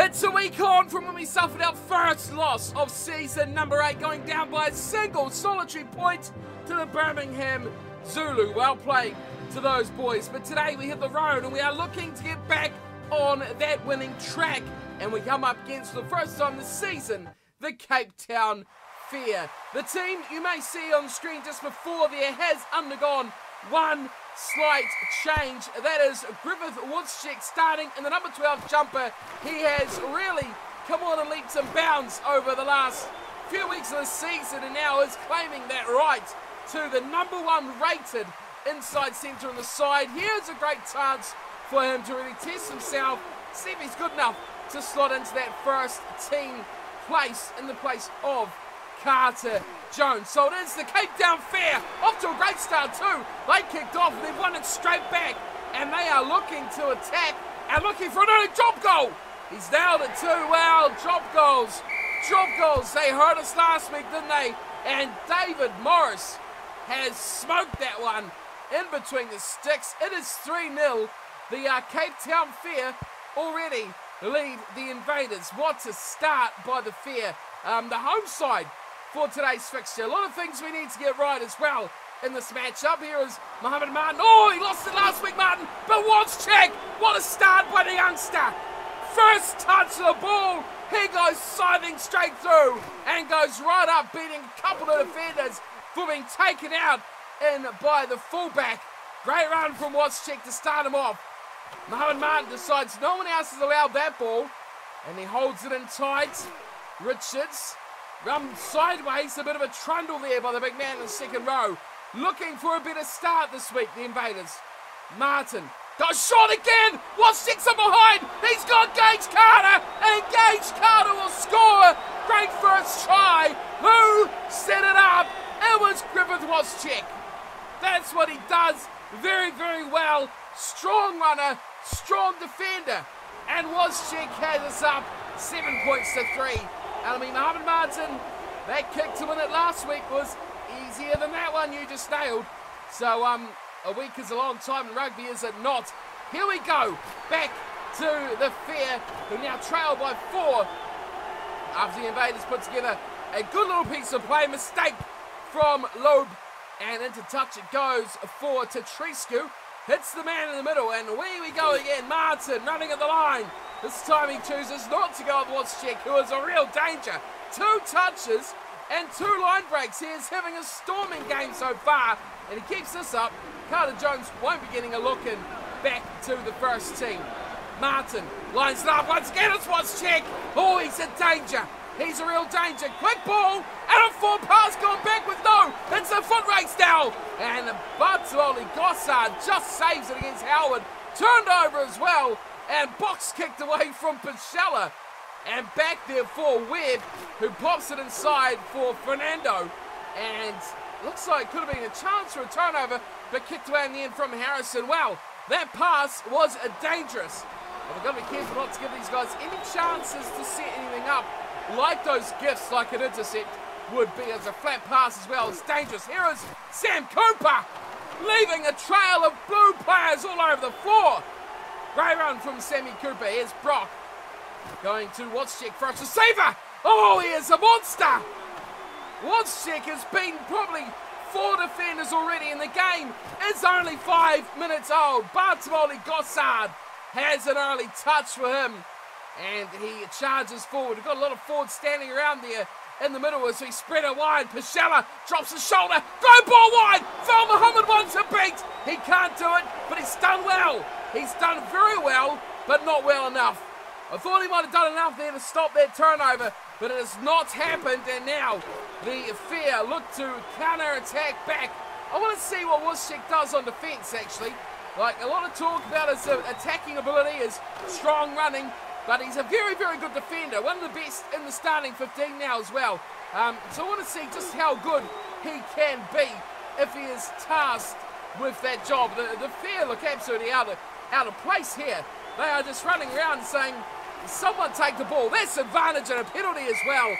It's a week on from when we suffered our first loss of season number 8, going down by a single solitary point to the Birmingham Zulu. Well played to those boys. But today we hit the road and we are looking to get back on that winning track. And we come up against, for the first time this season, the Cape Town Fear. The team you may see on screen just before there has undergone one slight change. That is Griffith Woodscheck starting in the number 12 jumper. He has really come on and leaps and bounds over the last few weeks of the season and now is claiming that right to the number 1 rated inside centre on the side. Here's a great chance for him to really test himself, see if he's good enough to slot into that first team place in the place of Carter Jones. So it is the Cape Town Fair, off to a great start too. They kicked off and they've won it straight back, and they are looking to attack and looking for an early drop goal. He's nailed it too well. Drop goals. They hurt us last week, didn't they? And David Morris has smoked that one in between the sticks. It is 3-0. The Cape Town Fair already lead the Invaders. What a start by the Fair. The home side for today's fixture. A lot of things we need to get right as well in this matchup. Here is Mohammed Martin. Oh, he lost it last week, Martin. But Woodscheck, what a start by the youngster. First touch of the ball. He goes scything straight through and goes right up, beating a couple of defenders for being taken out in by the fullback. Great run from Woodscheck to start him off. Mohammed Martin decides no one else has allowed that ball, and he holds it in tight. Richards runs sideways, a bit of a trundle there by the big man in the second row. Looking for a better start this week, the Invaders. Martin goes short again. Woodscheck's up behind. He's got Gage Carter, and Gage Carter will score. Great first try. Who set it up? It was Griffith Woodscheck. That's what he does very, very well. Strong runner, strong defender. And Woodscheck has us up 7 points to 3. Mohammed Martin, that kick to win it last week was easier than that one you just nailed. So a week is a long time in rugby, is it not? Here we go, back to the Fair, who now trail by 4 after the Invaders put together a good little piece of play. Mistake from Loeb, and into touch it goes for Tetriscu. Hits the man in the middle, and away we go again. Martin running at the line. This time he chooses not to go with Woodscheck, who is a real danger. 2 touches and 2 line breaks. He is having a storming game so far, and he keeps this up. Carter Jones won't be getting a look in back to the first team. Martin lines it up once again. It's Woodscheck. Oh, he's a danger. He's a real danger. Quick ball and a 4 pass going back with no. It's a foot race now. And Bartololi Gossard just saves it against Howard. Turned over as well. And box kicked away from Pichella. And back there for Webb, who pops it inside for Fernando. And looks like it could have been a chance for a turnover, but kicked away in the end from Harrison. Well, that pass was dangerous. And we've got to be careful not to give these guys any chances to set anything up, like those gifts, like an intercept would be. As a flat pass as well. It's dangerous. Here is Sam Cooper, leaving a trail of blue players all over the floor. Great run from Sammy Cooper. Here's Brock going to Woodscheck for a receiver. Oh, he is a monster. Woodscheck has beaten probably 4 defenders already, in the game is only 5 minutes old. Bartololi Gossard has an early touch for him, and he charges forward. We've got a lot of forwards standing around there in the middle as he spread it wide. Pichella drops his shoulder. Go ball wide. Phil Muhammad wants a beat. He can't do it, but he's done well. He's done very well, but not well enough. I thought he might have done enough there to stop that turnover, but it has not happened, and now the Fair look to counter-attack back. I want to see what Woodscheck does on defence, actually. Like, a lot of talk about his attacking ability, his strong running, but he's a very, very good defender. One of the best in the starting 15 now as well. So I want to see just how good he can be if he is tasked with that job. The Fair look absolutely out of place here. They are just running around saying, someone take the ball. That's advantage and a penalty as well.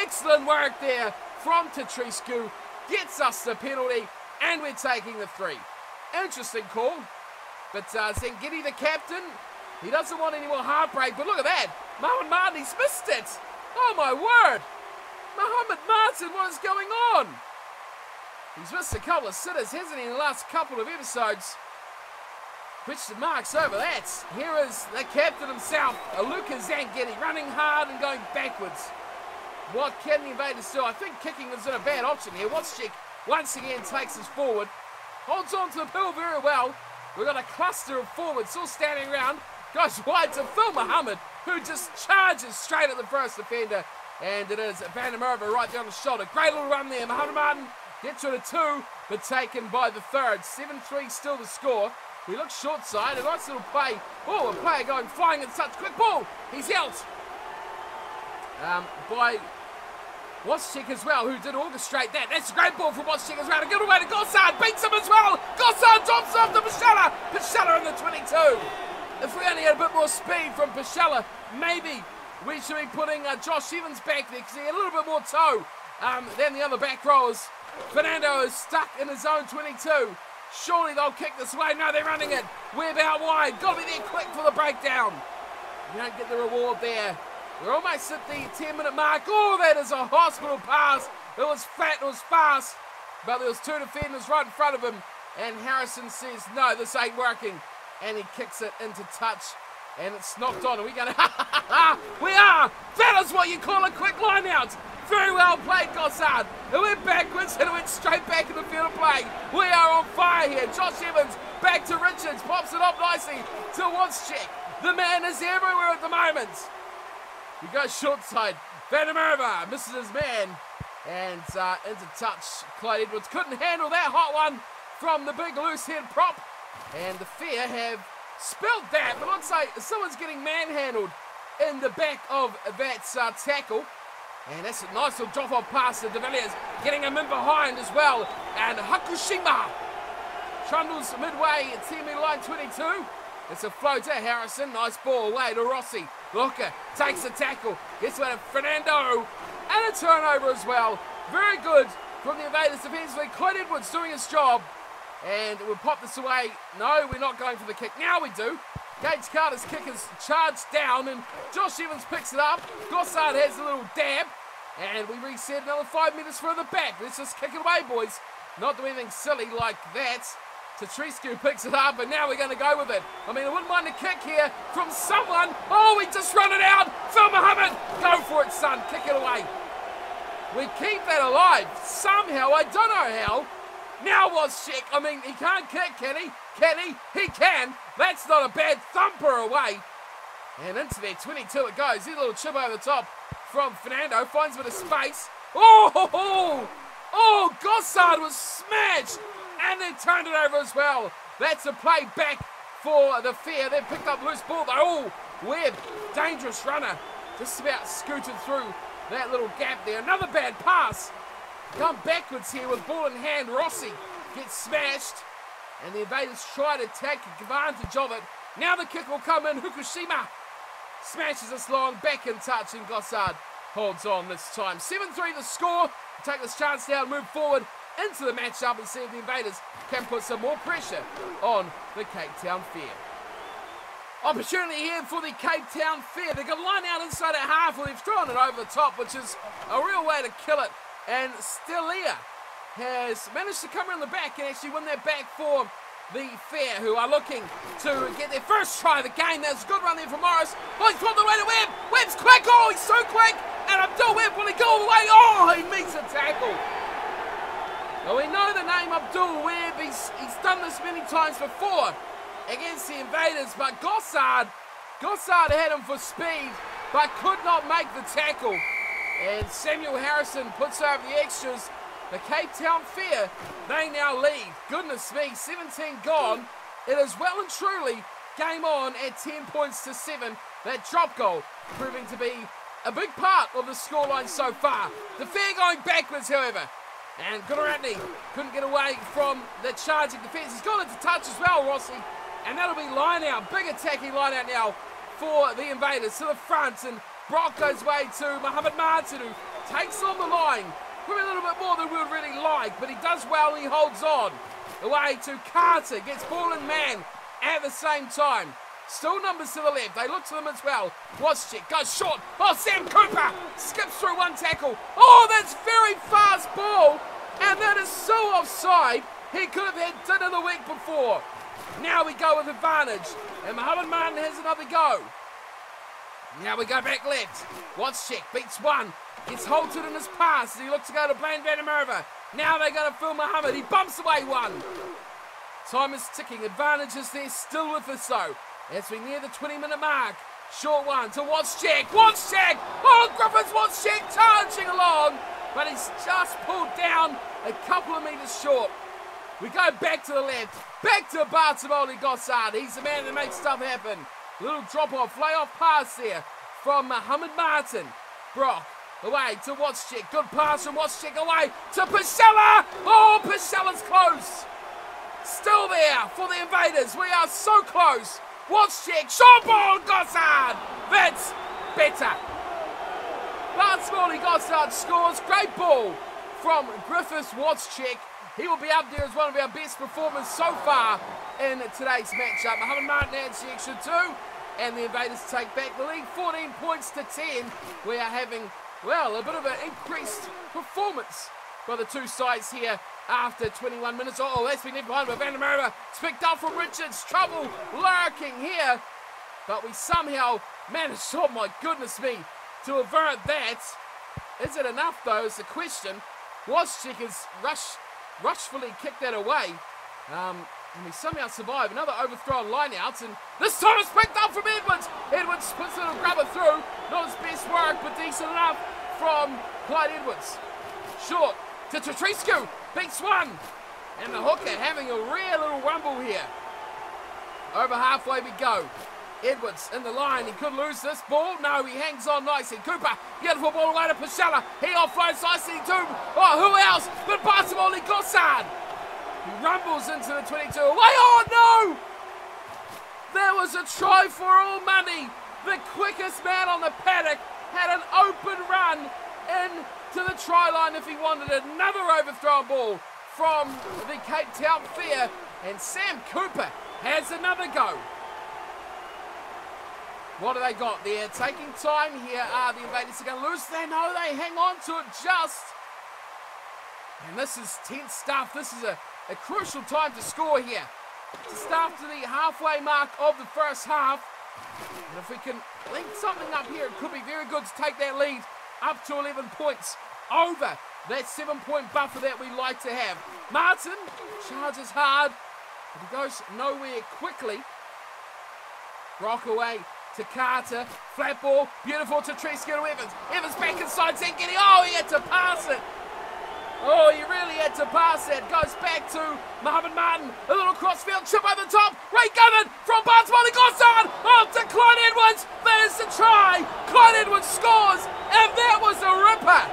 Excellent work there from Tetriscu. Gets us the penalty, and we're taking the 3. Interesting call. But Zengidi, the captain, he doesn't want any more heartbreak. But look at that. Mohamed Martin, he's missed it. Oh my word. Mohamed Martin, what is going on? He's missed a couple of sitters, hasn't he, in the last couple of episodes? Question marks over that. Here is the captain himself, Luka Zangetti, running hard and going backwards. What can the Invaders do? I think kicking is in a bad option here. Watschik once again takes us forward. Holds on to the pill very well. We've got a cluster of forwards all standing around. Goes wide to Phil Muhammad, who just charges straight at the first defender. And it is Van der Merwe right down the shoulder. Great little run there. Mohamed Martin gets rid of 2, but taken by the third. 7-3 still the score. We look short side. A nice little play. Oh, a player going flying in such quick ball. He's out. By Watschik as well, who did orchestrate that. That's a great ball from Watschik as well. A good away to Gossard. Beats him as well. Gossard drops off to Pashella. Pashella in the 22. If we only had a bit more speed from Pashella, maybe we should be putting Josh Evans back there because he had a little bit more toe than the other back rowers. Fernando is stuck in his own 22. Surely they'll kick this away. No, they're running it. Webb out wide. Got to be there quick for the breakdown. You don't get the reward there. We're almost at the 10-minute mark. Oh, that is a hospital pass. It was flat, it was fast. But there was 2 defenders right in front of him. And Harrison says, no, this ain't working. And he kicks it into touch. And it's knocked on. Are we going to... We are! That is what you call a quick line out. Very well played, Gossard. It went backwards and it went straight back in the field of play. We are on fire here. Josh Evans back to Richards. Pops it up nicely to Watschik. The man is everywhere at the moment. He goes short side. Van der Merwe misses his man. And into touch. Clyde Edwards couldn't handle that hot one from the big loose head prop. And the Fair have spilled that. But looks like someone's getting manhandled in the back of that tackle. And that's a nice little drop-off pass to De Villiers, getting him in behind as well. And Hakushima trundles midway at 10-metre line 22. It's a floater, Harrison. Nice ball away to Rossi. Looker takes the tackle. Gets away to Fernando. And a turnover as well. Very good from the Invaders defensively. Clyde Edwards doing his job. And we'll pop this away. No, we're not going for the kick. Now we do. Gage Carter's kick is charged down, and Josh Evans picks it up. Gossard has a little dab, and we reset another 5 metres further back. Let's just kick it away, boys. Not do anything silly like that. Tatriscu picks it up, and now we're going to go with it. I mean, I wouldn't mind a kick here from someone. Oh, we just run it out. Phil Muhammad, go for it, son. Kick it away. We keep that alive. Somehow, I don't know how. Now Watschik, I mean, he can't kick, can he? Can he? He can. That's not a bad thumper away. And into their 22 it goes. Here's a little chip over the top from Fernando. Finds a bit of space. Oh, Gossard was smashed. And then turned it over as well. That's a play back for the Fair. They picked up loose ball though. Oh, Webb, dangerous runner. Just about scooted through that little gap there. Another bad pass. Come backwards here with ball in hand. Rossi gets smashed. And the Invaders try to take advantage of it. Now the kick will come in. Fukushima smashes this long. Back in touch, and Gossard holds on this time. 7-3 the score. Take this chance now and move forward into the matchup and see if the Invaders can put some more pressure on the Cape Town Fair. Opportunity here for the Cape Town Fair. They've got a line out inside at half, where they've thrown it over the top, which is a real way to kill it. And Stelia has managed to come around the back and actually win that back for the Fair, who are looking to get their first try of the game. That's a good run there from Morris. Oh, he's popped the way to Webb. Webb's quick. Oh, he's so quick. And Abdul Webb, will he go all the way? Oh, he meets a tackle. Well, we know the name Abdul Webb. He's done this many times before against the Invaders, but Gossard had him for speed, but could not make the tackle. And Samuel Harrison puts over the extras. The Cape Town Fair, they now lead. Goodness me, 17 gone. It is well and truly game on at 10 points to 7. That drop goal proving to be a big part of the scoreline so far. The Fair going backwards, however. And Gunaratne couldn't get away from the charging defence. He's gone into touch as well, Rossi. And that'll be line out. Big attacking line out now for the Invaders to the front. And Brock goes away to Mohamed Martin, who takes on the line. Probably a little bit more than we would really like, but he does well and he holds on. Away to Carter, gets ball and man at the same time. Still numbers to the left. They look to them as well. Watch check. Goes short. Oh, Sam Cooper skips through one tackle. Oh, that's very fast ball. And that is so offside. He could have had dinner the week before. Now we go with advantage. And Mohamed Martin has another go. Now we go back left. Watch check. Beats one. Gets halted in his pass as he looks to go to Blaine Van der Merwe. Now they go to Phil Mohammed. He bumps away one. Time is ticking. Advantage is there still with us though. As we near the 20-minute mark. Short one to Watschek. Watschek! Oh, Griffiths Watschek charging along. But he's just pulled down a couple of metres short. We go back to the left. Back to Bartolomei Gossard. He's the man that makes stuff happen. Little drop-off, lay-off pass there from Mohamed Martin. Brock away to Watschek. Good pass from Watschek away to Pashella. Oh, Pashella's close. Still there for the Invaders. We are so close. Watschek, short ball, Gossard. That's better. Bartolomei Gossard scores. Great ball from Griffiths Watschek. He will be up there as one of our best performers so far in today's matchup. Mohamed Martin adds the extra 2, and the Invaders take back the lead 14 points to 10. We are having, well, a bit of an increased performance by the two sides here after 21 minutes. Oh, that's been left behind by Van der Merwe. It's picked up from Richards. Trouble lurking here. But we somehow managed, oh my goodness me, to avert that. Is it enough though is the question. Watschek has rushfully kicked that away. And we somehow survive. Another overthrow line out. And this time it's picked up from Edwards. Edwards splits it and grab it through. Not his best work, but decent enough from Clyde Edwards. Short to Tatrescu. Beats one. And the hooker having a real little rumble here. Over halfway we go. Edwards in the line. He could lose this ball. No, he hangs on nicely. Cooper, beautiful ball away to Pashella. He offloads nicely to, oh, who else but Bartolomei Gossard. He rumbles into the 22 away. Oh, no! There was a try for all money. The quickest man on the paddock had an open run in to the try line if he wanted it. Another overthrown ball from the Cape Town Fair. And Sam Cooper has another go. What do they got there? Taking time here. The Invaders are going to lose. They know they hang on to it just. And this is tense stuff. This is a crucial time to score here. Just after the halfway mark of the first half. And if we can link something up here, it could be very good to take that lead up to 11 points over that 7-point buffer that we like to have. Martin charges hard, but he goes nowhere quickly. Rock away to Carter, flat ball, beautiful to Tatrescu to Evans. Evans back inside, Zengini. Oh, he had to pass it. Oh, he really had to pass it. Goes back to Mohamed Martin. A little crossfield chip over the top. Ray Govan from Bartolomei Gossard. Oh, to Clyde Edwards. That is the try. Clyde Edwards scores. And that was a ripper.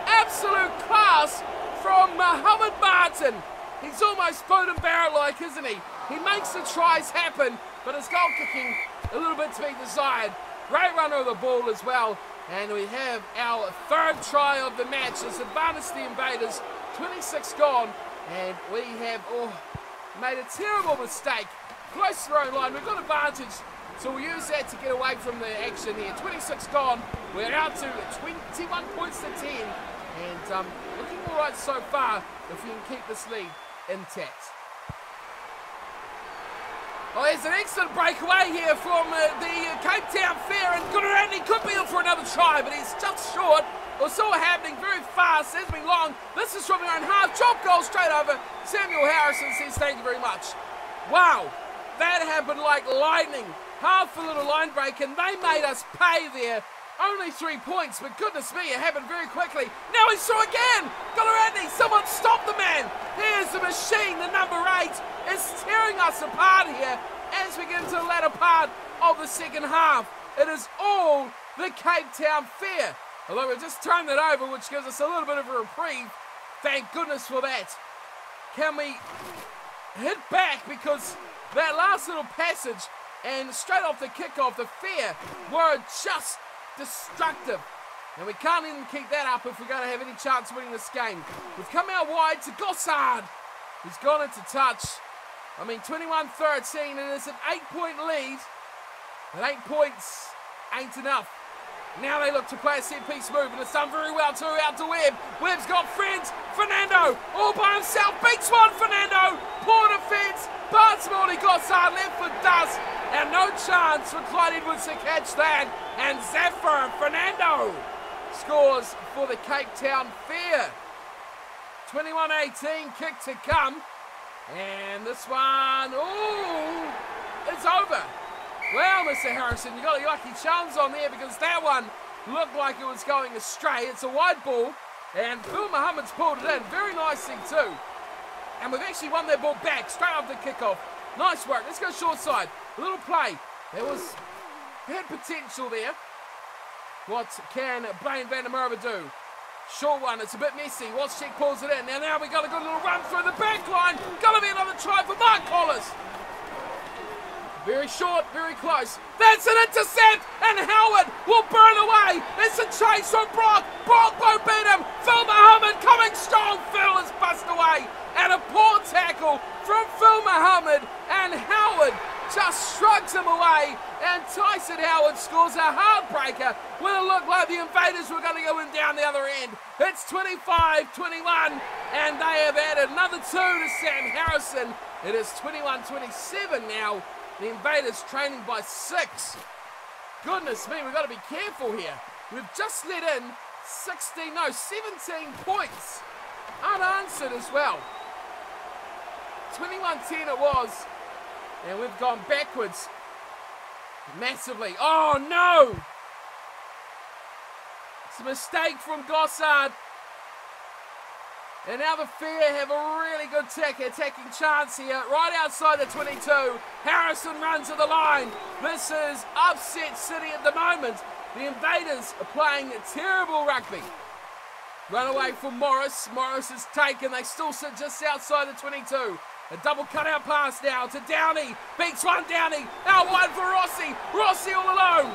Absolute class from Mohamed Martin. He's almost Foden Barrett-like, isn't he? He makes the tries happen, but his goal kicking a little bit to be desired. Great runner of the ball as well. And we have our third try of the match. It's advantage the Invaders. 26 gone. And we have made a terrible mistake. Close to the own line. We've got advantage. So we'll use that to get away from the action here. 26 gone. We're out to 21 points to 10. And looking all right so far if we can keep this lead intact. Oh, there's an excellent breakaway here from the Cape Town Fair, and Gunaratni could be in for another try, but he's just short. It was all happening very fast, hasn't been long. This is from their own half. Chop goal straight over. Samuel Harrison says thank you very much. Wow, that happened like lightning. Half a little line break, and they made us pay there. Only 3 points, but goodness me, it happened very quickly. Now he's through again. Gunaratni, someone stop the man. Here's the machine, the number 8. Is tearing us apart here as we get into the latter part of the second half. It is all the Cape Town Fair. Although we've just turned that over, which gives us a little bit of a reprieve. Thank goodness for that. Can we hit back? Because that last little passage and straight off the kickoff, the Fair were just destructive. And we can't even keep that up if we're going to have any chance of winning this game. We've come out wide to Gossard. He's gone into touch. I mean, 21-13, and it's an 8-point lead. But 8 points ain't enough. Now they look to play a set-piece move, and it's done very well too, out to Webb. Webb's got friends. Fernando, all by himself, beats one. Fernando, poor defence. Bartolomé Gossard left for dust, and no chance for Clyde Edwards to catch that. And Zafar Fernando scores for the Cape Town Fair. 21-18, kick to come. And this one, ooh, it's over. Well, Mr. Harrison, you got your lucky charms on there, because that one looked like it was going astray. It's a wide ball, and Phil Muhammad's pulled it in very nicely too. And we've actually won that ball back straight after the kickoff. Nice work. Let's go short side. A little play. Had potential there. What can Blaine van der Merwe do? Short one. It's a bit messy. Watchcheck pulls it in. Now we got a good little run through the back line. Got to be another try for Mark Collis. Very short, very close. That's an intercept, and Howard will burn away. It's a chase from Brock. Brock won't beat him. Phil Muhammad coming strong. Phil is bust away. And a poor tackle from Phil Muhammad, and Howard just shrugs him away, and Tyson Howard scores a heartbreaker when it looked like the Invaders were going to go in down the other end. It's 25-21, and they have added another 2 to Sam Harrison. It is 21-27 now. The Invaders trailing by 6. Goodness me, we've got to be careful here. We've just let in 17 points. Unanswered as well. 21-10 it was. And we've gone backwards massively. Oh no! It's a mistake from Gossard. And now the Fair have a really good attacking chance here, right outside the 22. Harrison runs to the line. This is upset city at the moment. The Invaders are playing terrible rugby. Run away from Morris. Morris is taken. They still sit just outside the 22. A double cutout pass now to Downey. Beats one Downey. Out wide for Rossi. Rossi all alone.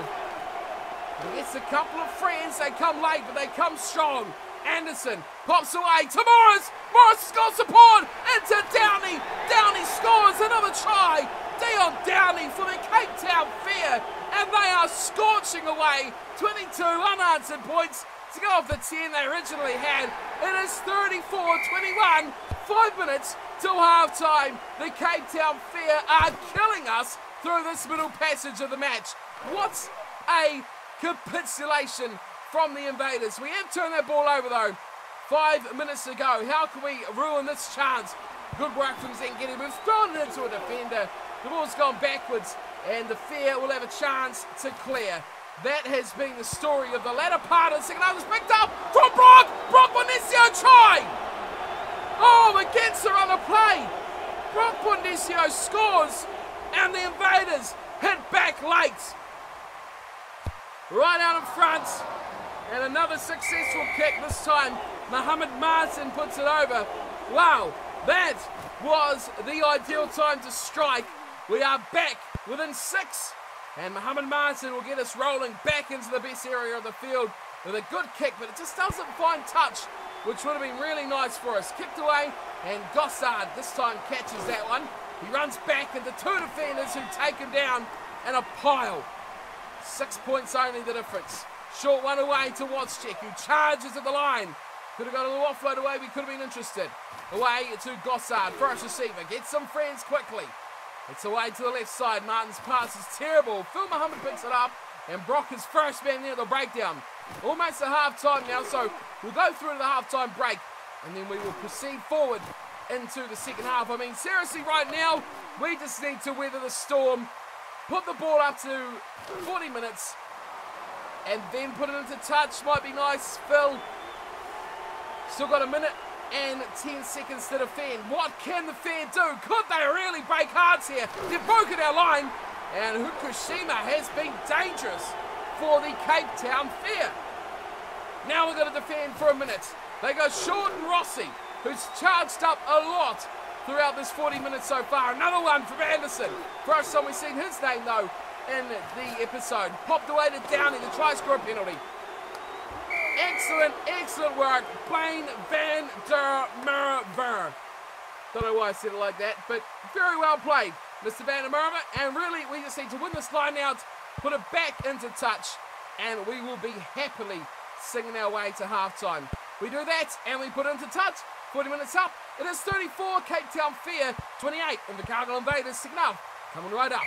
He gets a couple of friends. They come late, but they come strong. Anderson pops away to Morris. Morris has got support into Downey. Downey scores another try. Dion Downey for the Cape Town Fair. And they are scorching away. 22 unanswered points to go off the 10 they originally had. It is 34-21. 5 minutes till half-time. The Cape Town Fair are killing us through this middle passage of the match. What a capitulation from the Invaders. We have turned that ball over though. 5 minutes to go. How can we ruin this chance? Good work from Zengedi. We've thrown it into a defender. The ball's gone backwards, and the Fair will have a chance to clear. That has been the story of the latter part of the second half. It's picked up from Brock. Brock Bonicio try. Oh, against the run of play. Brock Bonicio scores, and the Invaders hit back late. Right out in front. And another successful kick this time. Mohamed Martin puts it over. Wow, that was the ideal time to strike. We are back within 6. And Mohamed Martin will get us rolling back into the best area of the field with a good kick, but it just doesn't find touch, which would have been really nice for us. Kicked away, and Gossard this time catches that one. He runs back into 2 defenders who take him down, and a pile. 6 points only the difference. Short one away to Watchcheck, who charges at the line. Could have got a little offload away, we could have been interested. Away to Gossard, first receiver, gets some friends quickly. It's away to the left side, Martin's pass is terrible. Phil Muhammad picks it up, and Brock is first man near the breakdown. Almost a half-time now, so we'll go through to the half-time break, and then we will proceed forward into the second half. I mean, seriously, right now, we just need to weather the storm, put the ball up to 40 minutes, and then put it into touch. Might be nice. Phil, still got a minute and 10 seconds to defend. What can the Fair do? Could they really break hearts here? They've broken our line, and Fukushima has been dangerous for the Cape Town Fair. Now we're going to defend for a minute. They go short and Rossi, who's charged up a lot throughout this 40 minutes so far. Another one from Anderson. First time we've seen his name, though, in the episode. Popped away to Downey, the try score penalty. Excellent, excellent work. Blaine van der Merwe. Don't know why I said it like that, but very well played, Mr. van der Merwe. And really, we just need to win this line out put it back into touch, and we will be happily singing our way to halftime. We do that, and we put it into touch. 40 minutes up. It is 34, Cape Town Fair, 28, and the Cargill Invaders, second half, coming right up.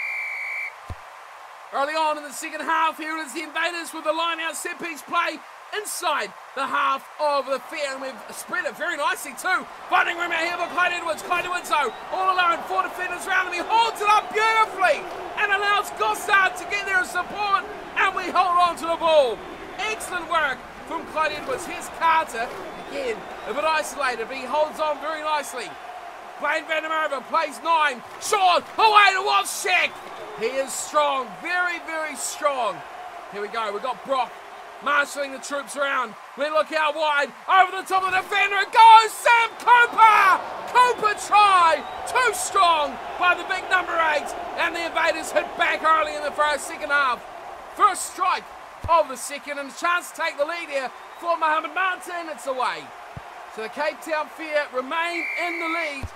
Early on in the second half, here it is the Invaders with the line-out set-piece play inside the half of the fair, and we've spread it very nicely too. Finding room out here for Clyde Edwards. Clyde Edwards, though, all alone, 4 defenders around him. He holds it up beautifully and allows Gossard to get there and support, and we hold on to the ball. Excellent work from Clyde Edwards. Here's Carter, again, a bit isolated, but he holds on very nicely. Blaine Van der Merwe plays 9. Sean, away to Walshak. He is strong, very, very strong. Here we go, we've got Brock marshalling the troops around. We look out wide, over the top of the defender, it goes, Sam Cooper! Cooper try, too strong by the big number 8, and the Invaders hit back early in the second half. First strike of the second, and a chance to take the lead here for Mohammed Martin. It's away. So the Cape Town Fair remain in the lead,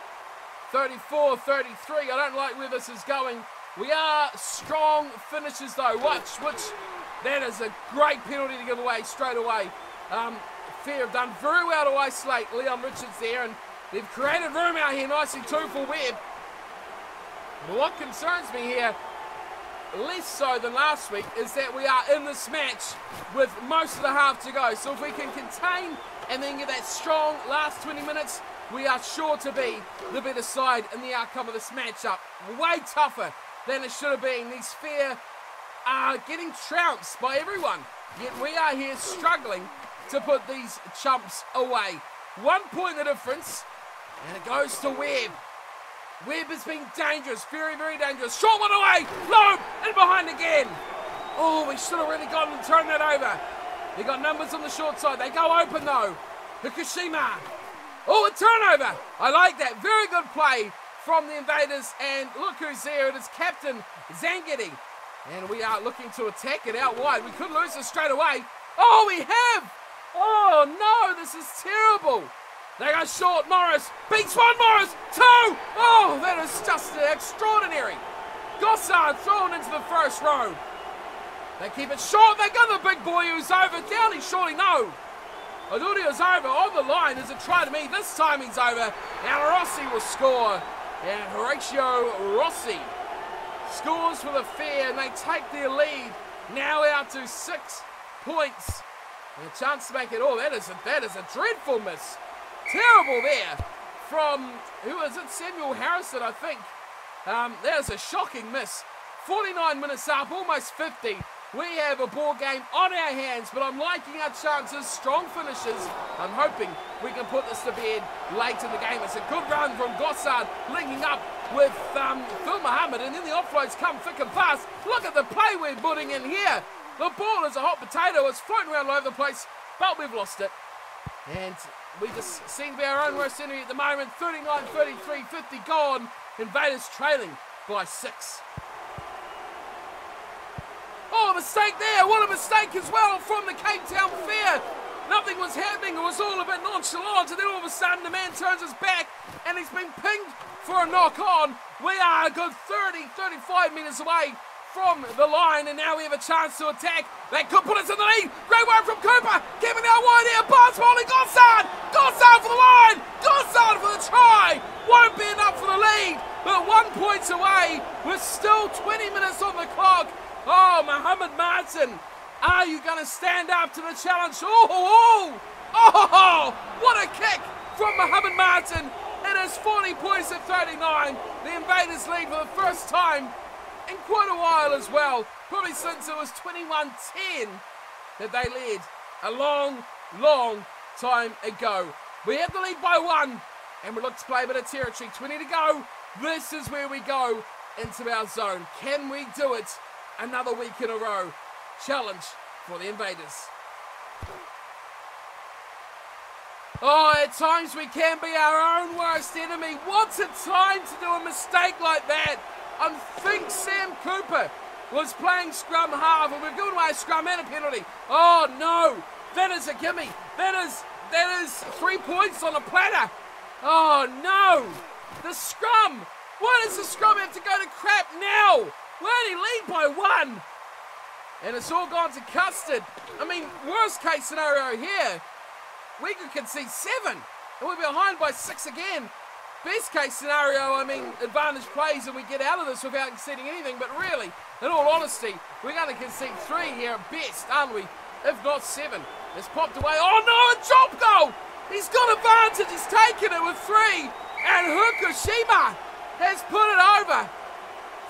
34-33. I don't like where this is going. We are strong finishes though. Watch, that is a great penalty to give away straight away. Fair have done very well to isolate Leon Richards there, and they've created room out here nicely too for Webb. But what concerns me here, less so than last week, is that we are in this match with most of the half to go. So if we can contain and then get that strong last 20 minutes, we are sure to be the better side in the outcome of this matchup. Way tougher than it should have been. These Fair are getting trounced by everyone, yet we are here struggling to put these chumps away. 1 point the difference, and it goes to Webb. Webb has been dangerous, very, very dangerous. Short one away, low, and behind again. Oh, we should have really gone and turned that over. They got numbers on the short side. They go open though. Fukushima. Oh, a turnover. I like that. Very good play from the Invaders, and look who's there. It is Captain Zangidi. And we are looking to attack it out wide. We could lose this straight away. Oh, we have! Oh, no, this is terrible. They go short. Morris beats one. Morris, 2. Oh, that is just extraordinary. Gossard thrown into the first row. They keep it short. They got the big boy who's over. Downey, surely no. I thought he was over. On the line, is a try to me. This time he's over. And Rossi will score. And Horatio Rossi scores for the Fair, and they take their lead now out to 6 points. And a chance to make it all. That is a dreadful miss. Terrible there from, who is it? Samuel Harrison, I think. That is a shocking miss. 49 minutes up, almost 50. We have a ball game on our hands, but I'm liking our chances. Strong finishes. I'm hoping we can put this to bed late in the game. It's a good run from Gossard, linking up with Phil Muhammad, and then the offloads come thick and fast. Look at the play we're putting in here. The ball is a hot potato. It's floating around all over the place, but we've lost it. And we just seem to be our own worst enemy at the moment. 39, 33, 50 gone. Invaders trailing by 6. Oh, a mistake there. What a mistake as well from the Cape Town Fair. Nothing was happening. It was all a bit nonchalant, and then all of a sudden the man turns his back and he's been pinged for a knock on. We are a good 30, 35 metres away from the line, and now we have a chance to attack. They could put us in the lead. Great work from Cooper. Keeping out wide here. Pass bowling. Gossard. Gossard for the line. Gossard for the try. Won't be enough for the lead, but 1 point away with still 20 minutes on the clock. Oh, Mohammed Martin, are you going to stand up to the challenge? Oh, what a kick from Mohammed Martin. It is 40 points at 39. The Invaders lead for the first time in quite a while as well. Probably since it was 21-10 that they led a long, long time ago. We have the lead by 1, and we look to play a bit of territory. 20 to go. This is where we go into our zone. Can we do it another week in a row? Challenge for the Invaders. Oh, at times we can be our own worst enemy. What's a time to do a mistake like that? I think Sam Cooper was playing scrum half, and we've given away a scrum and a penalty. Oh no, that is a gimme. That is 3 points on a platter. Oh no, the scrum. Why does the scrum have to go to crap now? We only lead by 1. And it's all gone to custard. I mean, worst case scenario here, we could concede 7. And we're behind by 6 again. Best case scenario, I mean, advantage plays and we get out of this without conceding anything. But really, in all honesty, we're going to concede 3 here at best, aren't we? If not 7. It's popped away. Oh no, a drop goal! He's got advantage. He's taken it with 3. And Fukushima has put it over.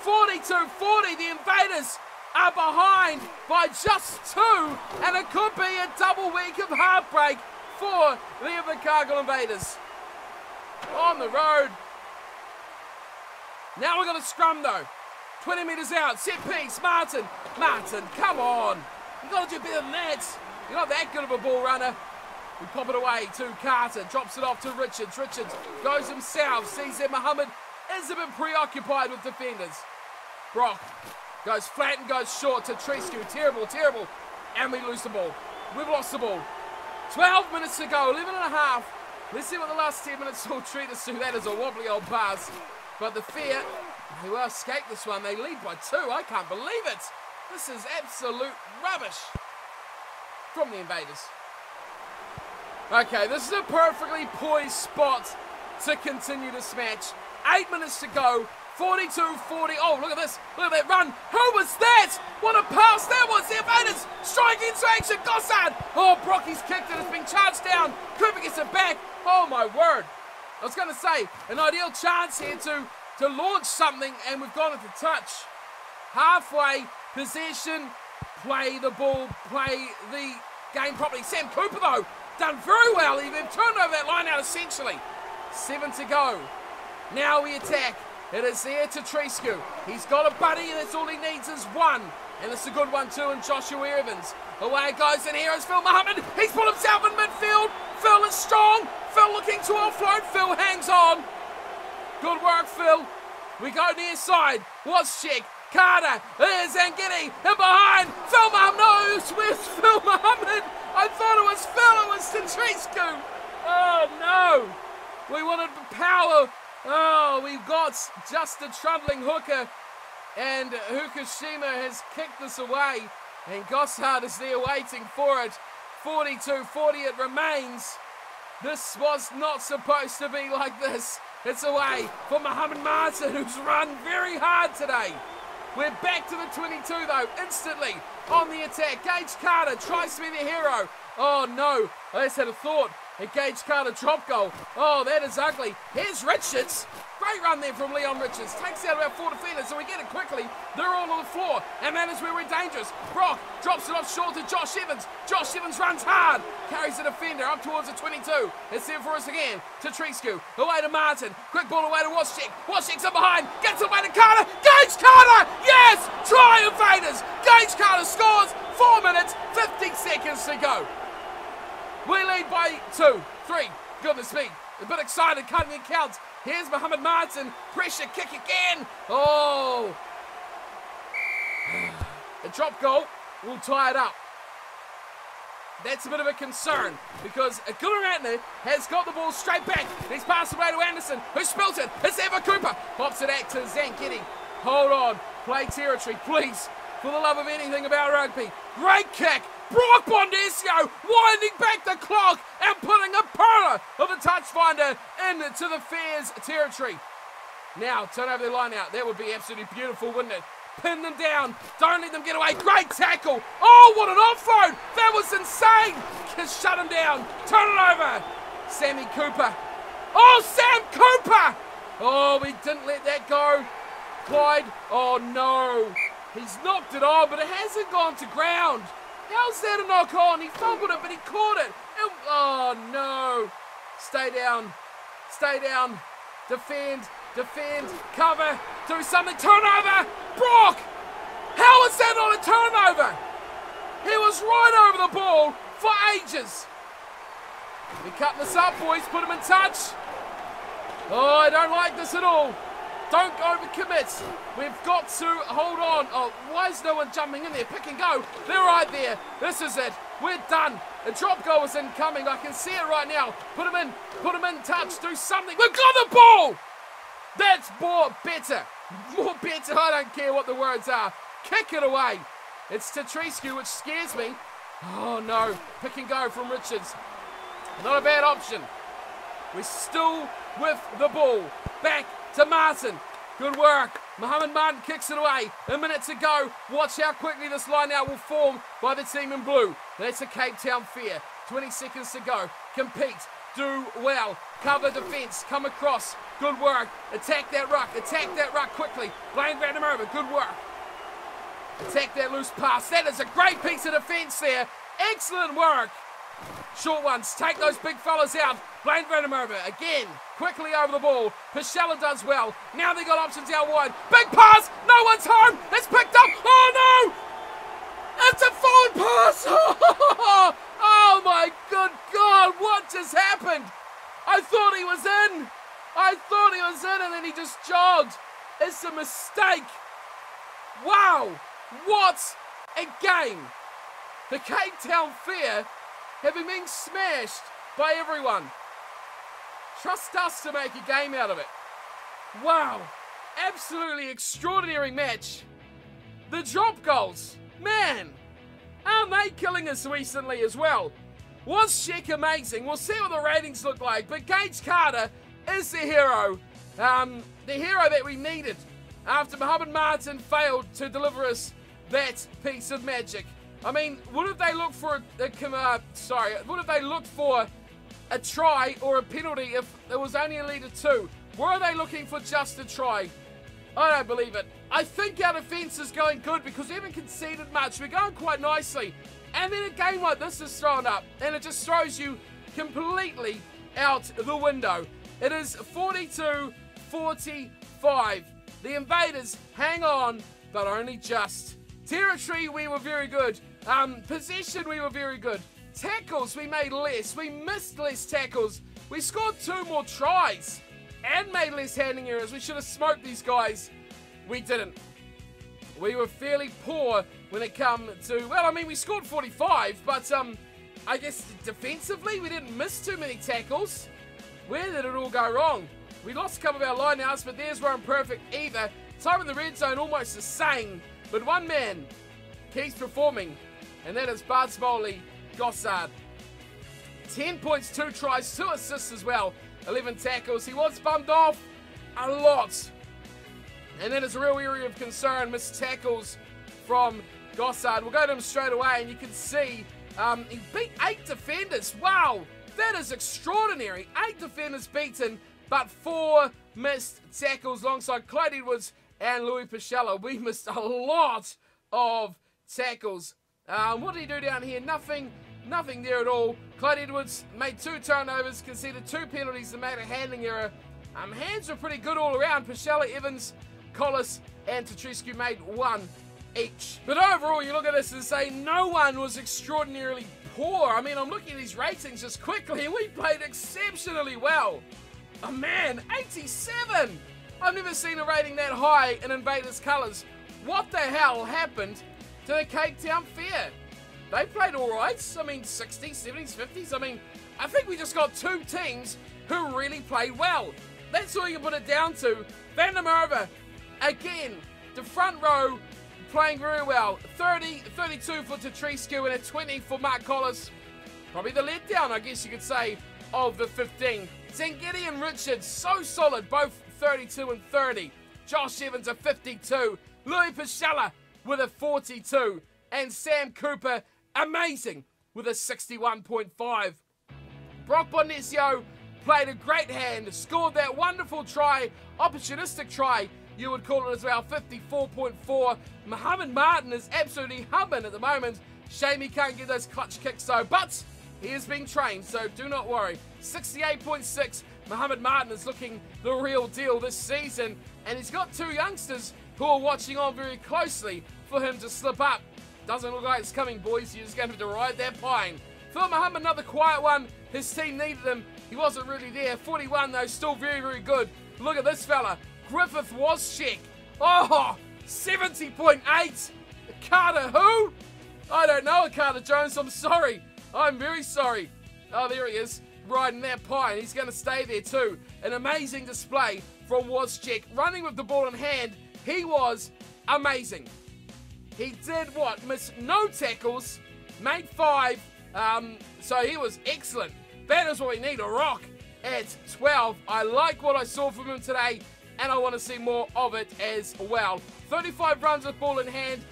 42-40, the Invaders are behind by just 2, and it could be a double week of heartbreak for the Invercargill Invaders. On the road. Now we're going to scrum though. 20 metres out, set piece, Martin, come on. You've got to do better than that. You're not that good of a ball runner. We pop it away to Carter, drops it off to Richards. Richards goes himself, sees that Mohammed is a bit preoccupied with defenders. Brock goes flat and goes short to Trescu. Terrible. And we lose the ball. We've lost the ball. 12 minutes to go, 11 and a half. Let's see what the last 10 minutes will treat us to. That is a wobbly old pass. But the Fair, they will escape this one. They lead by 2. I can't believe it. This is absolute rubbish from the Invaders. Okay, this is a perfectly poised spot to continue this match. 8 minutes to go. 42-40. Oh, look at this. Look at that run. Who was that? What a pass that was. The Invaders strike into action. Gossard. Oh, Brocky's kicked it. It's been charged down. Cooper gets it back. Oh, my word. I was going to say, an ideal chance here to launch something, and we've gone into touch. Halfway, possession, play the ball, play the game properly. Sam Cooper, though, done very well. They've turned over that line out, essentially. 7 to go. Now we attack. It is there to Trescu. He's got a buddy, and that's all he needs is 1. And it's a good one, too, and Joshua Evans. Away it goes, and here is Phil Mohammed. He's put himself in midfield. Phil is strong. Phil looking to offload. Phil hangs on. Good work, Phil. We go near side. Waschek. Carter. There's Angini. And behind. Phil Mohammed. No, where's Phil Mohammed? I thought it was Phil. It was to Trescu. Oh, no. We wanted power. Oh, we've got just a trundling hooker, and Fukushima has kicked this away, and Gossard is there waiting for it. 42-40 it remains. This was not supposed to be like this. It's away for Mohammed Martin, who's run very hard today. We're back to the 22 though, instantly on the attack. Gage Carter tries to be the hero. Oh no, I just had a thought. A Gage Carter drop goal. Oh, that is ugly. Here's Richards. Great run there from Leon Richards. Takes out about 4 defenders, so we get it quickly. They're all on the floor, and that is where we're dangerous. Brock drops it off short to Josh Evans. Josh Evans runs hard. Carries the defender up towards the 22. It's there for us again to Trescu. Away to Martin. Quick ball away to Waschek. Waschek's up behind. Gets away to Carter. Gage Carter! Yes! Try Invaders! Gage Carter scores. 4 minutes, 50 seconds to go. We lead by 2, 3. Goodness me. A bit excited, cutting the counts. Here's Mohammed Martin. Pressure kick again. Oh. A drop goal will tie it up. That's a bit of a concern because Gularatne has got the ball straight back. He's passed away to Anderson, who spilt it. It's Eva Cooper. Pops it back to Zankini. Hold on. Play territory, please. For the love of anything about rugby. Great kick. Brock Bondesio winding back the clock and putting a perler of a touch finder into the Fair's territory. Now, turn over the line out. That would be absolutely beautiful, wouldn't it? Pin them down. Don't let them get away. Great tackle. Oh, what an offload. That was insane. Just shut him down. Turn it over. Sammy Cooper. Oh, Sam Cooper. Oh, we didn't let that go. Clyde. Oh, no. He's knocked it on, but it hasn't gone to ground. How's that a knock on? He fumbled it, but he caught it. Oh, no. Stay down. Stay down. Defend. Defend. Cover. Do something. Turnover. Brock. How is that not a turnover? He was right over the ball for ages. We're cutting this up, boys. Put him in touch. Oh, I don't like this at all. Don't overcommit. We've got to hold on. Oh, why is no one jumping in there? Pick and go. They're right there. This is it. We're done. A drop goal is incoming. I can see it right now. Put him in. Put him in touch. Do something. We've got the ball. That's more better. More better. I don't care what the words are. Kick it away. It's Tetrescu, which scares me. Oh no, pick and go from Richards. Not a bad option. We're still with the ball. Back to Martin. Good work. Mohamed Martin kicks it away. A minute to go. Watch how quickly this line out will form by the team in blue. That's a Cape Town fair. 20 seconds to go. Compete. Do well. Cover defence. Come across. Good work. Attack that ruck. Attack that ruck quickly. Blaine van der Merwe. Good work. Attack that loose pass. That is a great piece of defence there. Excellent work. Short ones. Take those big fellas out. Blaine van der Merwe again. Quickly over the ball. Pichella does well. Now they got options out wide. Big pass. No one's home. It's picked up. Oh no. It's a forward pass. Oh my good God. What just happened? I thought he was in. And then he just jogged. It's a mistake. Wow. What a game. The Cape Town Fair have been being smashed by everyone. Trust us to make a game out of it. Wow. Absolutely extraordinary match. The drop goals. Man. Aren't they killing us recently as well? Was Sheck amazing? We'll see what the ratings look like. But Gage Carter is the hero. The hero that we needed after Mohamed Martin failed to deliver us that piece of magic. I mean, would have they looked for a try or a penalty if there was only a lead of 2? Were they looking for just a try? I don't believe it. I think our defence is going good because we haven't conceded much. We're going quite nicely. And then a game like this is thrown up and it just throws you completely out the window. It is 42-45. The Invaders hang on, but only just. Territory, we were very good. Possession, we were very good. Tackles, we made less. We missed less tackles. We scored 2 more tries and made less handling errors. We should have smoked these guys. We didn't. We were fairly poor when it came to, well, I mean, we scored 45, but I guess defensively, we didn't miss too many tackles. Where did it all go wrong? We lost a couple of our lineouts, but theirs weren't perfect either. Time in the red zone almost the same, but one man keeps performing, and that is Bart Smoley Gossard. 10 points, 2 tries, 2 assists as well, 11 tackles. He was bummed off a lot, and that is a real area of concern. Missed tackles from Gossard. We'll go to him straight away, and you can see he beat 8 defenders. Wow, that is extraordinary. 8 defenders beaten, but 4 missed tackles alongside Clyde Edwards and Louis Pichella. We missed a lot of tackles. What did he do down here? Nothing there at all. Clyde Edwards made 2 turnovers, conceded 2 penalties and made a handling error. Hands were pretty good all around. Pichella, Evans, Collis and Tetrescu made 1 each. But overall, you look at this and say no one was extraordinarily poor. I mean, I'm looking at these ratings just quickly and we played exceptionally well. Oh man, 87! I've never seen a rating that high in Invaders colours. What the hell happened to the Cape Town Fair? They played alright. I mean, 60s, 70s, 50s. I mean, I think we just got 2 teams who really played well. That's all you can put it down to. Van der Merwe, again, the front row playing very well. 30, 32 for Tetrescu and a 20 for Mark Collis. Probably the letdown, I guess you could say, of the 15. Zangedi and Richards, so solid, both 32 and 30. Josh Evans a 52. Louis Pichella with a 42. And Sam Cooper, amazing, with a 61.5. Brock Bonesio played a great hand, scored that wonderful try, opportunistic try, you would call it as well, 54.4. Mohamed Martin is absolutely humming at the moment. Shame he can't get those clutch kicks though, but he is being trained, so do not worry. 68.6. Mohamed Martin is looking the real deal this season, and he's got 2 youngsters who are watching on very closely for him to slip up. Doesn't look like it's coming, boys. You're just going to have to ride that pine. Phil Mohamed, another quiet one. His team needed him. He wasn't really there. 41, though, still very, very good. Look at this fella. Griffith was Sheck. Oh, 70.8. Carter who? I don't know, Carter Jones. I'm sorry. I'm very sorry. Oh, there he is, riding that pine. He's going to stay there too. An amazing display from Wozciak. Running with the ball in hand, he was amazing. He did what? Miss no tackles, made 5, so he was excellent. That is what we need, a rock at 12. I like what I saw from him today, and I want to see more of it as well. 35 runs with ball in hand.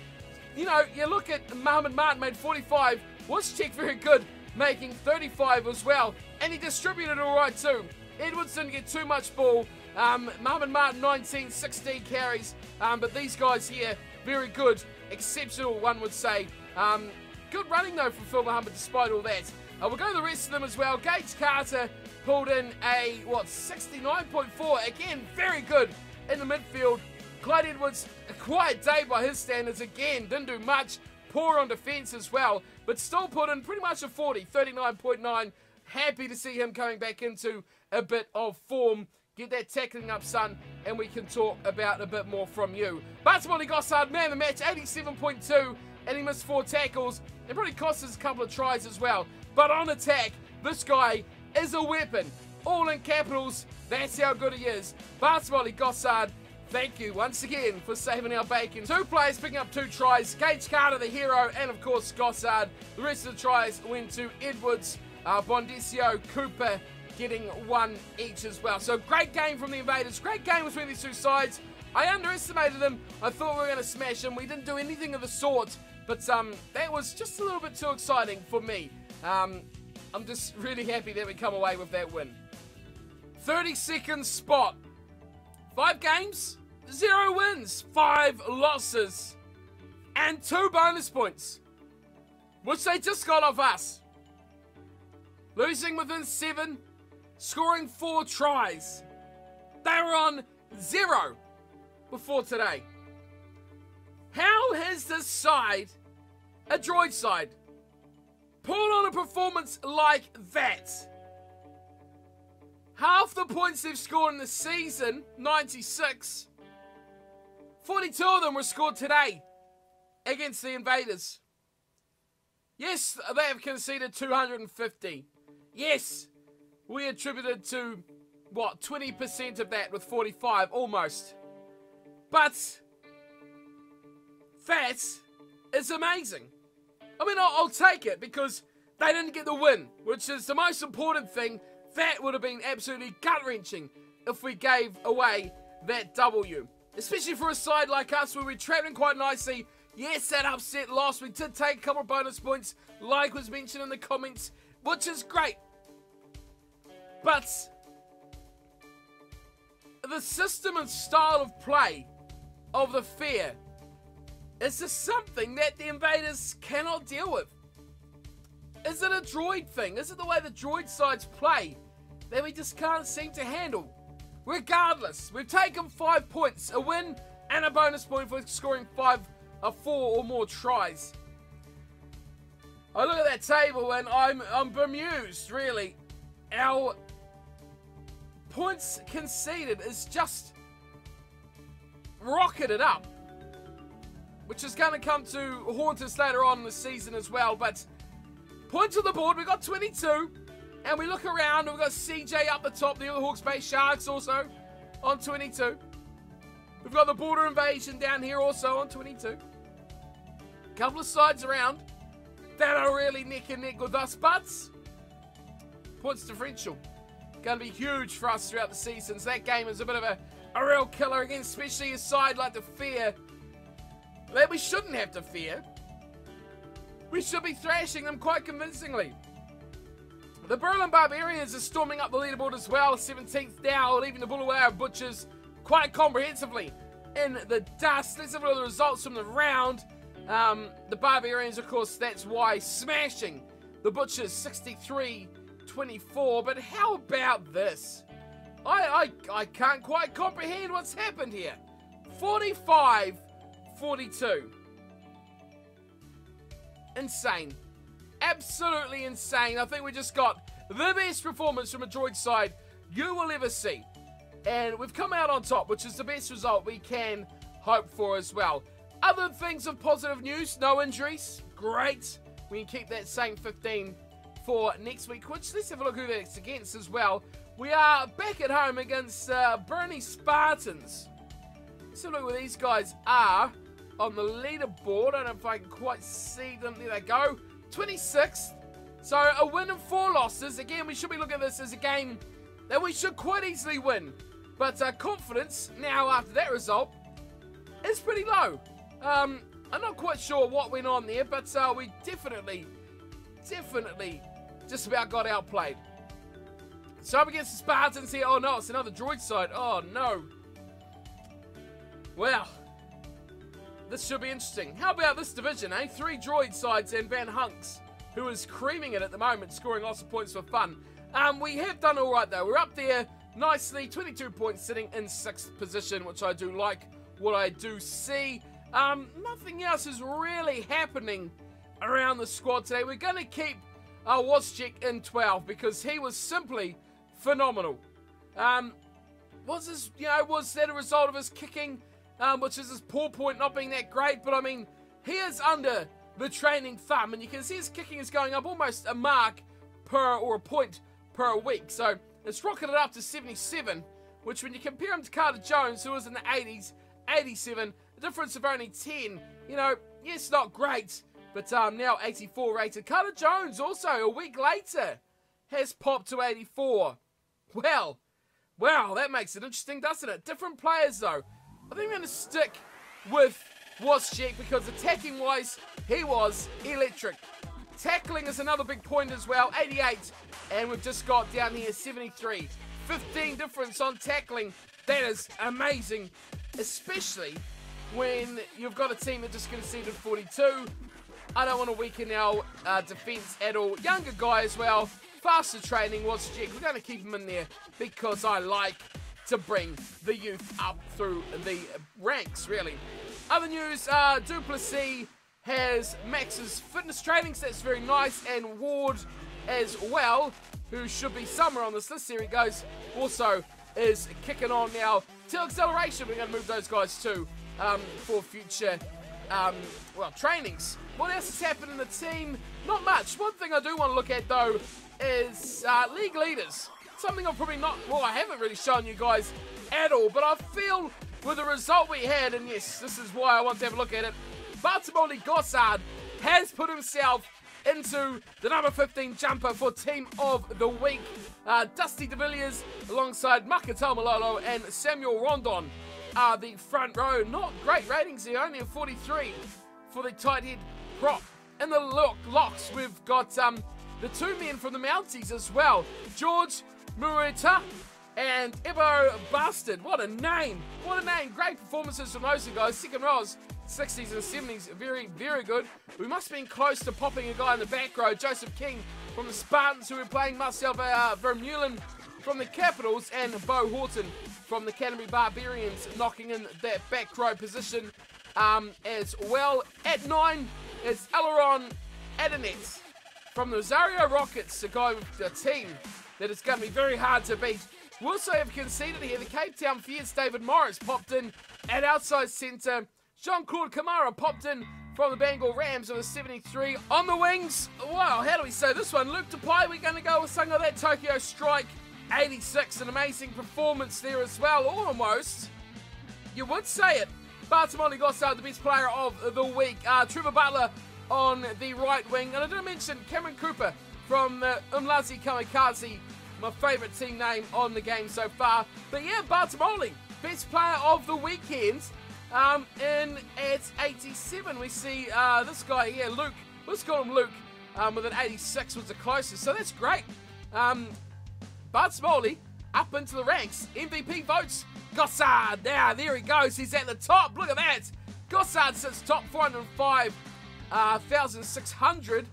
You know, you look at Mohamed Martin made 45. Was Check very good, making 35 as well. And he distributed all right too. Edwards didn't get too much ball. Mohamed Martin 19, 16 carries. But these guys here, very good. Exceptional, one would say. Good running though from Phil Muhammad despite all that. We'll go to the rest of them as well. Gage Carter pulled in a, 69.4. Again, very good in the midfield. Clyde Edwards, a quiet day by his standards again. Didn't do much. Poor on defence as well. But still put in pretty much a 40. 39.9. Happy to see him coming back into a bit of form. Get that tackling up, son, and we can talk about a bit more from you. Bartolomé Gossard, man of the match, 87.2. And he missed 4 tackles. It probably cost us a couple of tries as well. But on attack, this guy is a weapon. All in capitals. That's how good he is. Bartolomé Gossard, thank you once again for saving our bacon. 2 players picking up 2 tries. Gage Carter, the hero, and of course Gossard. The rest of the tries went to Edwards, Bondesio, Cooper, getting 1 each as well. So great game from the Invaders. Great game between these two sides. I underestimated them. I thought we were going to smash them. We didn't do anything of the sort. But that was just a little bit too exciting for me. I'm just really happy that we come away with that win. 32nd spot. 5 games, 0 wins, 5 losses, and 2 bonus points, which they just got off us. Losing within 7, scoring 4 tries. They were on 0 before today. How has this side, a droid side, pulled on a performance like that? Half the points they've scored in the season, 96, 42 of them were scored today against the Invaders. Yes, they have conceded 250. Yes, we attributed to, 20% of that with 45, almost. But that is amazing. I mean, I'll take it because they didn't get the win, which is the most important thing. That would have been absolutely gut-wrenching if we gave away that W. Especially for a side like us where we trapped in quite nicely. Yes, that upset loss. We did take a couple of bonus points, like was mentioned in the comments, which is great. But the system and style of play of the fair is just something that the Invaders cannot deal with. Is it a droid thing? Is it the way the droid sides play that we just can't seem to handle? Regardless, we've taken 5 points, a win and a bonus point for scoring 4 or more tries. I look at that table and I'm bemused, really. Our points conceded is just rocketed up, which is going to come to haunt us later on in the season as well. But points on the board, we've got 22. And we look around and we've got CJ up the top, the Hawke's Bay Sharks also on 22. We've got the Border Invasion down here also on 22. A couple of sides around that are really neck and neck with us, but points differential going to be huge for us throughout the seasons. That game is a bit of a real killer again, especially a side like the Fair that we shouldn't have to fear. We should be thrashing them quite convincingly. The Berlin Barbarians are storming up the leaderboard as well, 17th now, leaving the Bulawayo Butchers quite comprehensively in the dust. Let's have a look at the results from the round. The Barbarians, of course, that's why, smashing the Butchers 63-24. But how about this? I can't quite comprehend what's happened here. 45-42. Insane. Absolutely insane. I think we just got the best performance from a droid side you will ever see. And we've come out on top, which is the best result we can hope for as well. Other things of positive news, no injuries. Great. We can keep that same 15 for next week, which let's have a look who that's against as well. We are back at home against Burnley Spartans. Let's have a look where these guys are. on the leaderboard. I don't know if I can quite see them. There they go. 26th. So a win and 4 losses. Again, we should be looking at this as a game that we should quite easily win. But confidence now after that result is pretty low. I'm not quite sure what went on there, but we definitely just about got outplayed. So up against the Spartans here. Oh no, it's another droid side. Oh no. Well, this should be interesting. How about this division, eh? 3 droid sides and Van Hunks, who is creaming it at the moment, scoring lots of points for fun. We have done all right though. We're up there nicely, 22 points, sitting in 6th position, which I do like what I do see. Nothing else is really happening around the squad today. We're going to keep Wozciak in 12 because he was simply phenomenal. Was that a result of his kicking, which is his poor point not being that great? But I mean, he is under the training thumb, and you can see his kicking is going up almost a mark per or a point per week. So it's rocketed up to 77, which when you compare him to Carter Jones, who was in the 80s, 87, a difference of only 10. You know, yes, not great, but now 84 rated. Carter Jones also a week later has popped to 84. Well, wow, that makes it interesting, doesn't it? Different players though. I think I'm going to stick with Wozciak because attacking wise, he was electric. Tackling is another big point as well, 88, and we've just got down here 73. 15 difference on tackling. That is amazing, especially when you've got a team that just conceded 42. I don't want to weaken our defence at all. Younger guy as well, faster training, Wozciak. We're going to keep him in there because I like to bring the youth up through the ranks, really. Other news, Duplessis has Max's fitness training, so that's very nice, and Ward as well, who should be somewhere on this list. Here he goes, also is kicking on now to acceleration. We're going to move those guys too for future trainings. What else has happened in the team? Not much. One thing I do want to look at though is league leaders. Something I've probably not, well, I haven't really shown you guys at all, but I feel with the result we had, and yes, this is why I want to have a look at it, Bartolomé Gossard has put himself into the number 15 jumper for Team of the Week. Dusty de Villiers alongside Makatal Malolo and Samuel Rondon are the front row. Not great ratings here, only a 43 for the tight head prop. In the locks, we've got the 2 men from the Mounties as well. George Muruta and Ebo Bastard. What a name. What a name. Great performances from those two guys. Second rows, 60s and 70s. Very, very good. We must have been close to popping a guy in the back row. Joseph King from the Spartans, who were playing Marcel Vermeulen from the Capitals, and Bo Horton from the Canterbury Barbarians, knocking in that back row position as well. At 9, it's Aileron Adenet from the Rosario Rockets, a guy with a team that is going to be very hard to beat. We also have conceded here. The Cape Town Fierce David Morris popped in at outside centre. Jean-Claude Kamara popped in from the Bengal Rams with a 73. On the wings, wow, how do we say this one? Luke Dupai, we're going to go with something like that Tokyo Strike. 86, an amazing performance there as well. Almost, you would say it. Bartolomé Gossard, the best player of the week. Trevor Butler on the right wing. And I didn't mention Cameron Cooper from the Umlazi Kamikaze, my favourite team name on the game so far. But yeah, Bartolomé, best player of the weekend. In at 87, we see this guy here, Luke. Let's call him Luke, with an 86 was the closest. So that's great. Bartolomé up into the ranks. MVP votes. Gossard. Now, there he goes. He's at the top. Look at that. Gossard sits top 405,600.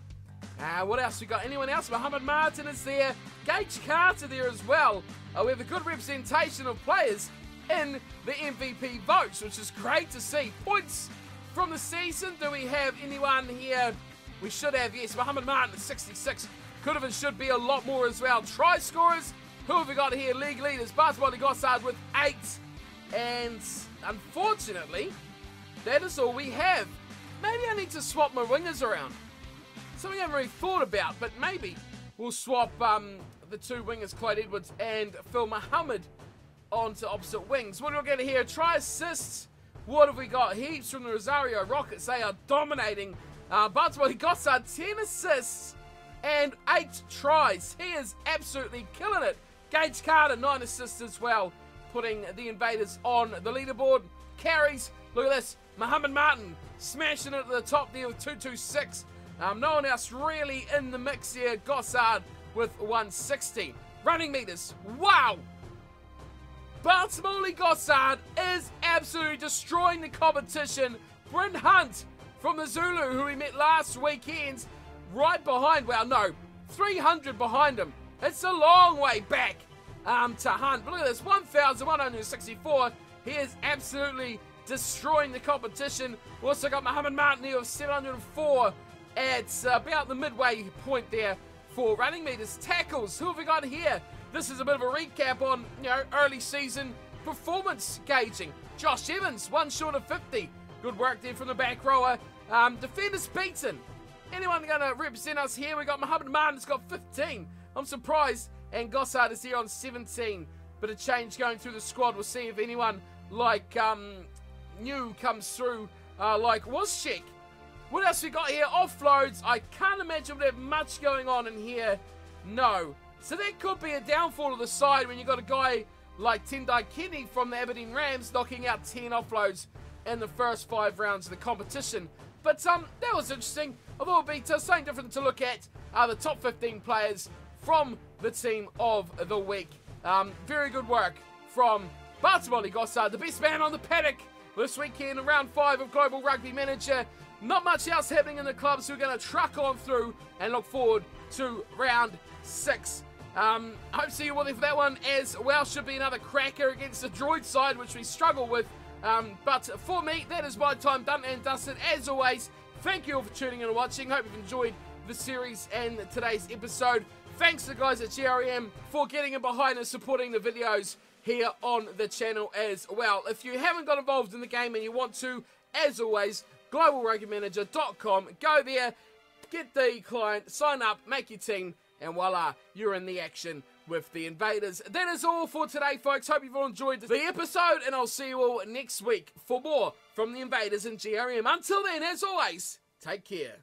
What else we got? Anyone else? Muhammad Martin is there. Gage Carter there as well. We have a good representation of players in the MVP votes, which is great to see. Points from the season. Do we have anyone here? We should have, yes. Muhammad Martin at 66. Could have and should be a lot more as well. Try scorers. Who have we got here? League leaders. Bartolomé Gossard with 8. And unfortunately, that is all we have. Maybe I need to swap my wingers around. Something I haven't really thought about, but maybe we'll swap the 2 wingers, Clyde Edwards and Phil Muhammad, onto opposite wings. What are we going to hear? Try assists. What have we got? Heaps from the Rosario Rockets. They are dominating. Baltimore Gossard, 10 assists and 8 tries. He is absolutely killing it. Gage Carter, 9 assists as well, putting the Invaders on the leaderboard. Carries, look at this. Muhammad Martin smashing it at the top there with 226. No one else really in the mix here. Gossard with 160. Running meters, wow! Baltimore Gossard is absolutely destroying the competition. Bryn Hunt from the Zulu, who we met last weekend, right behind, well, no, 300 behind him. It's a long way back to Hunt. But look at this, 1,164. He is absolutely destroying the competition. We also got Muhammad Martin here with 704 at about the midway point there for running meters. Tackles, who have we got here? This is a bit of a recap on, early season performance gauging. Josh Evans, 1 short of 50. Good work there from the back rower. Defenders beaten. Anyone going to represent us here? We got Muhammad Martin's got 15. I'm surprised. And Gossard is here on 17. Bit of change going through the squad. We'll see if anyone like new comes through, like Wozczyk. What else we got here? Offloads. I can't imagine we have much going on in here. No. So that could be a downfall of the side when you got a guy like Tendai Kenny from the Aberdeen Rams knocking out 10 offloads in the first 5 rounds of the competition. But that was interesting. I thought it would be something different to look at. The top 15 players from the team of the week. Very good work from Baltimore Gossard, the best man on the paddock this weekend in round 5 of Global Rugby Manager. Not much else happening in the club, so we're going to truck on through and look forward to round 6. Hope to see you all there for that one as well. Should be another cracker against the DROID side, which we struggle with. But for me, that is my time done and dusted. As always, thank you all for tuning in and watching. Hope you've enjoyed the series and today's episode. Thanks to the guys at GRM for getting in behind and supporting the videos here on the channel as well. If you haven't got involved in the game and you want to, as always, globalrugbymanager.com. Go there, get the client, sign up, make your team, and voila, you're in the action with the Invaders. That is all for today, folks. Hope you've all enjoyed the episode, and I'll see you all next week for more from the Invaders and GRM. Until then, as always, take care.